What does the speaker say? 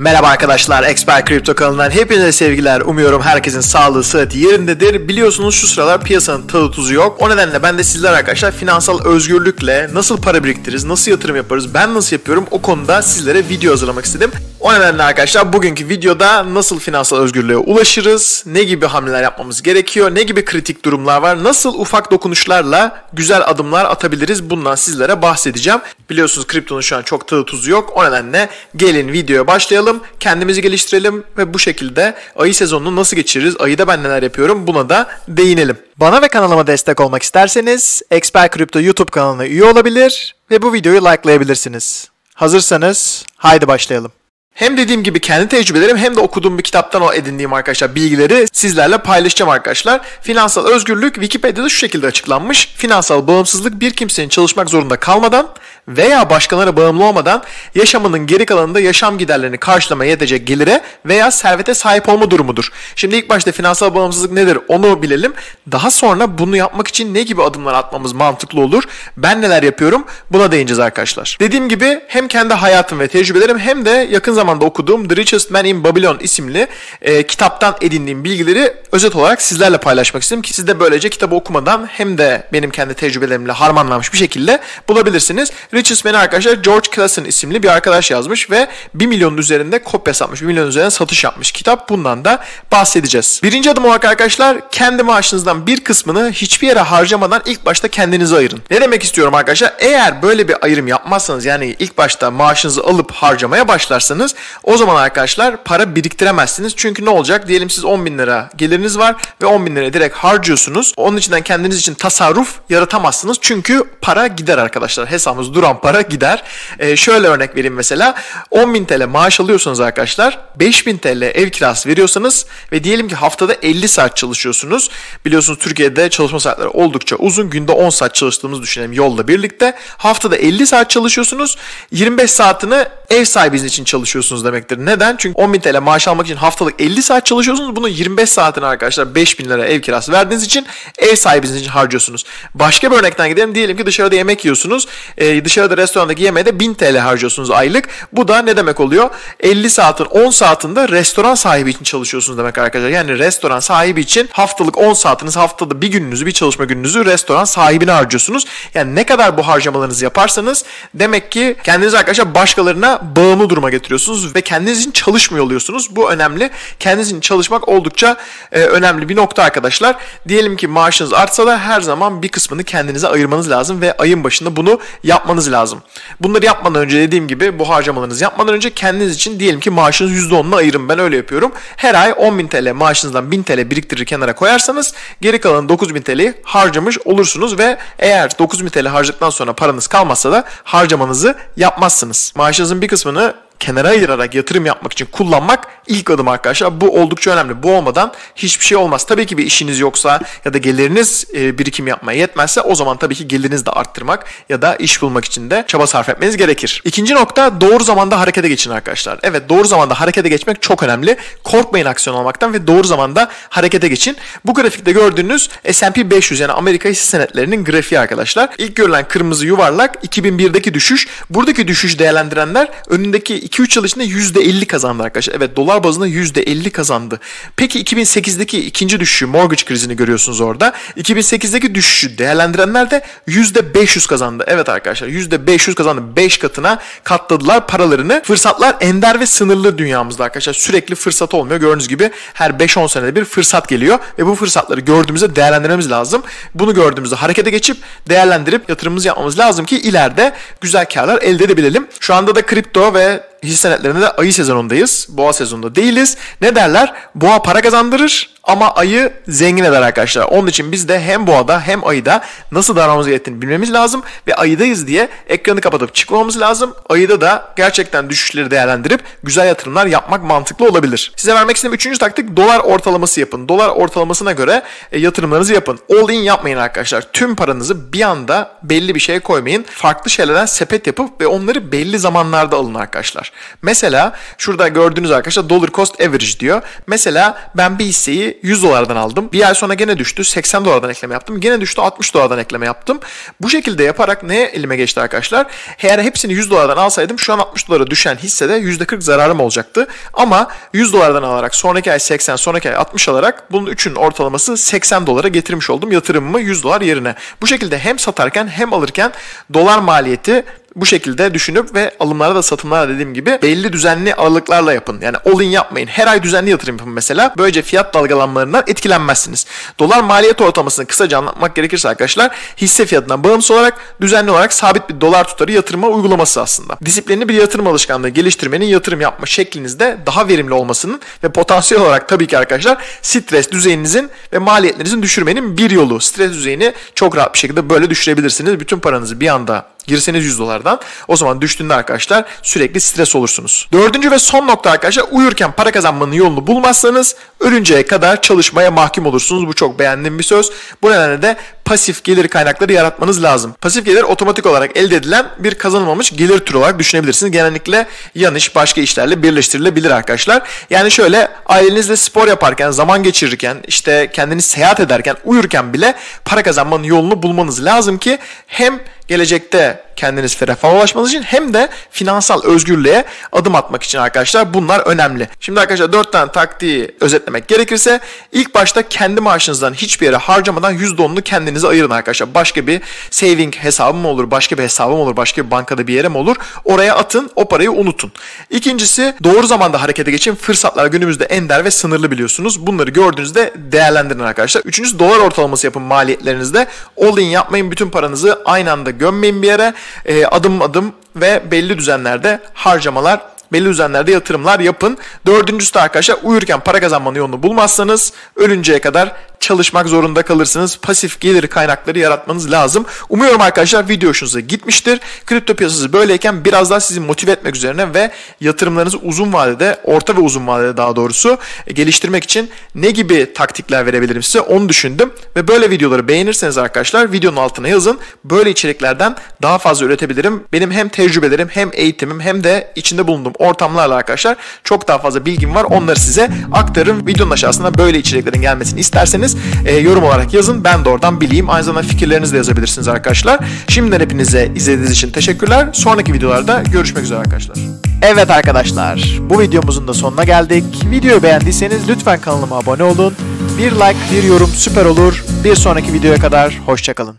Merhaba arkadaşlar, Expert Crypto kanalından hepinize sevgiler. Umuyorum herkesin sağlığı, sıhhati yerindedir. Biliyorsunuz şu sıralar piyasanın tadı tuzu yok. O nedenle ben de sizler arkadaşlar finansal özgürlükle nasıl para biriktiririz, nasıl yatırım yaparız, ben nasıl yapıyorum o konuda sizlere video hazırlamak istedim. O nedenle arkadaşlar bugünkü videoda nasıl finansal özgürlüğe ulaşırız, ne gibi hamleler yapmamız gerekiyor, ne gibi kritik durumlar var, nasıl ufak dokunuşlarla güzel adımlar atabiliriz, bundan sizlere bahsedeceğim. Biliyorsunuz kriptonun şu an çok tadı tuzu yok. O nedenle gelin videoya başlayalım, kendimizi geliştirelim ve bu şekilde ayı sezonunu nasıl geçiririz, ayıda ben neler yapıyorum buna da değinelim. Bana ve kanalıma destek olmak isterseniz Expert Crypto YouTube kanalına üye olabilir ve bu videoyu likelayabilirsiniz. Hazırsanız haydi başlayalım. Hem dediğim gibi kendi tecrübelerim hem de okuduğum bir kitaptan o edindiğim arkadaşlar bilgileri sizlerle paylaşacağım arkadaşlar. Finansal özgürlük Wikipedia'da şu şekilde açıklanmış. Finansal bağımsızlık bir kimsenin çalışmak zorunda kalmadan veya başkalarına bağımlı olmadan yaşamının geri kalanında yaşam giderlerini karşılamaya yetecek gelire veya servete sahip olma durumudur. Şimdi ilk başta finansal bağımsızlık nedir onu bilelim. Daha sonra bunu yapmak için ne gibi adımlar atmamız mantıklı olur? Ben neler yapıyorum? Buna değineceğiz arkadaşlar. Dediğim gibi hem kendi hayatım ve tecrübelerim hem de yakın zamanda okuduğum The Richest Man in Babylon isimli kitaptan edindiğim bilgileri özet olarak sizlerle paylaşmak istedim ki siz de böylece kitabı okumadan hem de benim kendi tecrübelerimle harmanlanmış bir şekilde bulabilirsiniz. Richest Man'i arkadaşlar George Clason isimli bir arkadaş yazmış ve 1 milyonun üzerinde kopya satmış, 1 milyon üzerinde satış yapmış kitap. Bundan da bahsedeceğiz. Birinci adım olarak arkadaşlar kendi maaşınızdan bir kısmını hiçbir yere harcamadan ilk başta kendinize ayırın. Ne demek istiyorum arkadaşlar? Eğer böyle bir ayrım yapmazsanız yani ilk başta maaşınızı alıp harcamaya başlarsanız o zaman arkadaşlar para biriktiremezsiniz. Çünkü ne olacak? Diyelim siz 10 bin lira geliriniz var ve 10 bin lirayı direkt harcıyorsunuz. Onun içinden kendiniz için tasarruf yaratamazsınız. Çünkü para gider arkadaşlar. Hesabınız duran para gider. Şöyle örnek vereyim mesela. 10 bin TL maaş alıyorsanız arkadaşlar 5 bin TL ev kirası veriyorsanız ve diyelim ki haftada 50 saat çalışıyorsunuz. Biliyorsunuz Türkiye'de çalışma saatleri oldukça uzun. Günde 10 saat çalıştığımızı düşünelim yolla birlikte. Haftada 50 saat çalışıyorsunuz. 25 saatini ev sahibiniz için çalışıyorsunuz demektir. Neden? Çünkü 10 bin TL maaş almak için haftalık 50 saat çalışıyorsunuz. Bunun 25 saatini arkadaşlar 5 bin lira ev kirası verdiğiniz için ev sahibiniz için harcıyorsunuz. Başka bir örnekten gidelim. Diyelim ki dışarıda yemek yiyorsunuz. Dışarıda restorandaki yemeğe de 1000 TL harcıyorsunuz aylık. Bu da ne demek oluyor? 50 saatin 10 saatinde restoran sahibi için çalışıyorsunuz demek arkadaşlar. Yani restoran sahibi için haftalık 10 saatiniz, haftada bir gününüzü, bir çalışma gününüzü restoran sahibine harcıyorsunuz. Yani ne kadar bu harcamalarınızı yaparsanız demek ki kendinizi arkadaşlar başkalarına bağımlı duruma getiriyorsunuz ve kendiniz için çalışmıyor oluyorsunuz. Bu önemli. Kendiniz için çalışmak oldukça önemli bir nokta arkadaşlar. Diyelim ki maaşınız artsa da her zaman bir kısmını kendinize ayırmanız lazım ve ayın başında bunu yapmanız lazım. Bunları yapmadan önce dediğim gibi bu harcamalarınızı yapmadan önce kendiniz için diyelim ki maaşınız %10'unu ayırın. Ben öyle yapıyorum. Her ay 10.000 TL maaşınızdan 1000 TL biriktirir kenara koyarsanız geri kalan 9.000 TL'yi harcamış olursunuz ve eğer 9.000 TL harcadıktan sonra paranız kalmazsa da harcamanızı yapmazsınız. Maaşınızın bir kısmını kenara ayırarak yatırım yapmak için kullanmak ilk adım arkadaşlar. Bu oldukça önemli. Bu olmadan hiçbir şey olmaz. Tabii ki bir işiniz yoksa ya da geliriniz birikim yapmaya yetmezse o zaman tabii ki gelirinizi de arttırmak ya da iş bulmak için de çaba sarf etmeniz gerekir. İkinci nokta doğru zamanda harekete geçin arkadaşlar. Evet, doğru zamanda harekete geçmek çok önemli. Korkmayın aksiyon almaktan ve doğru zamanda harekete geçin. Bu grafikte gördüğünüz S&P 500 yani Amerika hisse senetlerinin grafiği arkadaşlar. İlk görülen kırmızı yuvarlak 2001'deki düşüş. Buradaki düşüş değerlendirenler önündeki 2-3 yıl içinde %50 kazandı arkadaşlar. Evet, dolar bazında %50 kazandı. Peki 2008'deki ikinci düşüşü, mortgage krizini görüyorsunuz orada. 2008'deki düşüşü değerlendirenler de %500 kazandı. Evet arkadaşlar, %500 kazandı. 5 katına katladılar paralarını. Fırsatlar ender ve sınırlı dünyamızda arkadaşlar. Sürekli fırsat olmuyor. Gördüğünüz gibi her 5-10 senede bir fırsat geliyor ve bu fırsatları gördüğümüzde değerlendirmemiz lazım. Bunu gördüğümüzde harekete geçip değerlendirip yatırımımızı yapmamız lazım ki ileride güzel karlar elde edebilelim. Şu anda da kripto ve hisse senetlerinde de ayı sezonundayız. Boğa sezonunda değiliz. Ne derler? Boğa para kazandırır ama ayı zengin eder arkadaşlar. Onun için biz de hem boğada hem ayıda nasıl davranmamız gerektiğini bilmemiz lazım ve ayıdayız diye ekranı kapatıp çıkmamamız lazım. Ayıda da gerçekten düşüşleri değerlendirip güzel yatırımlar yapmak mantıklı olabilir. Size vermek istediğim 3. taktik dolar ortalaması yapın. Dolar ortalamasına göre yatırımlarınızı yapın. All in yapmayın arkadaşlar. Tüm paranızı bir anda belli bir şeye koymayın. Farklı şeylerden sepet yapıp ve onları belli zamanlarda alın arkadaşlar. Mesela şurada gördüğünüz arkadaşlar dollar cost average diyor. Mesela ben bir hisseyi hisseyi 100 dolardan aldım. Bir ay sonra gene düştü. 80 dolardan ekleme yaptım. Gene düştü. 60 dolardan ekleme yaptım. Bu şekilde yaparak ne elime geçti arkadaşlar? Eğer hepsini 100 dolardan alsaydım şu an 60 dolara düşen hissede %40 zararım olacaktı. Ama 100 dolardan alarak sonraki ay 80, sonraki ay 60 alarak bunun üçünün ortalaması 80 dolara getirmiş oldum yatırımımı 100 dolar yerine. Bu şekilde hem satarken hem alırken dolar maliyeti bu şekilde düşünüp ve alımlara da satımlara dediğim gibi belli düzenli aralıklarla yapın. Yani all-in yapmayın. Her ay düzenli yatırım yapın mesela. Böylece fiyat dalgalanmalarından etkilenmezsiniz. Dolar maliyet ortalamasını kısaca anlatmak gerekirse arkadaşlar hisse fiyatından bağımsız olarak düzenli olarak sabit bir dolar tutarı yatırıma uygulaması aslında. Disiplinli bir yatırım alışkanlığı geliştirmenin yatırım yapma şeklinizde daha verimli olmasının ve potansiyel olarak tabii ki arkadaşlar stres düzeyinizin ve maliyetlerinizin düşürmenin bir yolu. Stres düzeyini çok rahat bir şekilde böyle düşürebilirsiniz. Bütün paranızı bir anda girseniz 100 dolardan o zaman düştüğünde arkadaşlar sürekli stres olursunuz. Dördüncü ve son nokta arkadaşlar uyurken para kazanmanın yolunu bulmazsanız ölünceye kadar çalışmaya mahkum olursunuz. Bu çok beğendiğim bir söz. Bu nedenle de pasif gelir kaynakları yaratmanız lazım. Pasif gelir otomatik olarak elde edilen bir kazanılmamış gelir türü olarak düşünebilirsiniz. Genellikle yan iş başka işlerle birleştirilebilir arkadaşlar. Yani şöyle ailenizle spor yaparken, zaman geçirirken, işte kendiniz seyahat ederken, uyurken bile para kazanmanın yolunu bulmanız lazım ki hem gelecekte kendiniz refaha ulaşmanız için hem de finansal özgürlüğe adım atmak için arkadaşlar bunlar önemli. Şimdi arkadaşlar 4 tane taktiği özetlemek gerekirse ilk başta kendi maaşınızdan hiçbir yere harcamadan %10'unu kendinize ayırın arkadaşlar. Başka bir saving hesabım olur, başka bir hesabım olur, başka bir bankada bir yere mi olur? Oraya atın, o parayı unutun. İkincisi doğru zamanda harekete geçin. Fırsatlar günümüzde ender ve sınırlı biliyorsunuz. Bunları gördüğünüzde değerlendirin arkadaşlar. Üçüncüsü dolar ortalaması yapın maliyetlerinizde. All-in yapmayın, bütün paranızı aynı anda gömmeyin bir yere. Adım adım ve belli düzenlerde harcamalar, belli düzenlerde yatırımlar yapın. Dördüncüsü de arkadaşlar uyurken para kazanmanın yolunu bulmazsanız ölünceye kadar çalışmak zorunda kalırsınız. Pasif gelir kaynakları yaratmanız lazım. Umuyorum arkadaşlar video hoşunuza gitmiştir. Kripto piyasası böyleyken biraz daha sizi motive etmek üzerine ve yatırımlarınızı uzun vadede, orta ve uzun vadede daha doğrusu geliştirmek için ne gibi taktikler verebilirim size onu düşündüm. Ve böyle videoları beğenirseniz arkadaşlar videonun altına yazın. Böyle içeriklerden daha fazla üretebilirim. Benim hem tecrübelerim hem eğitimim hem de içinde bulunduğum ortamlarla arkadaşlar çok daha fazla bilgim var. Onları size aktarırım. Videonun aşağısına böyle içeriklerin gelmesini isterseniz yorum olarak yazın. Ben de oradan bileyim. Aynı zamanda fikirlerinizi de yazabilirsiniz arkadaşlar. Şimdiden hepinize izlediğiniz için teşekkürler. Sonraki videolarda görüşmek üzere arkadaşlar. Evet arkadaşlar, bu videomuzun da sonuna geldik. Videoyu beğendiyseniz lütfen kanalıma abone olun. Bir like, bir yorum süper olur. Bir sonraki videoya kadar hoşça kalın.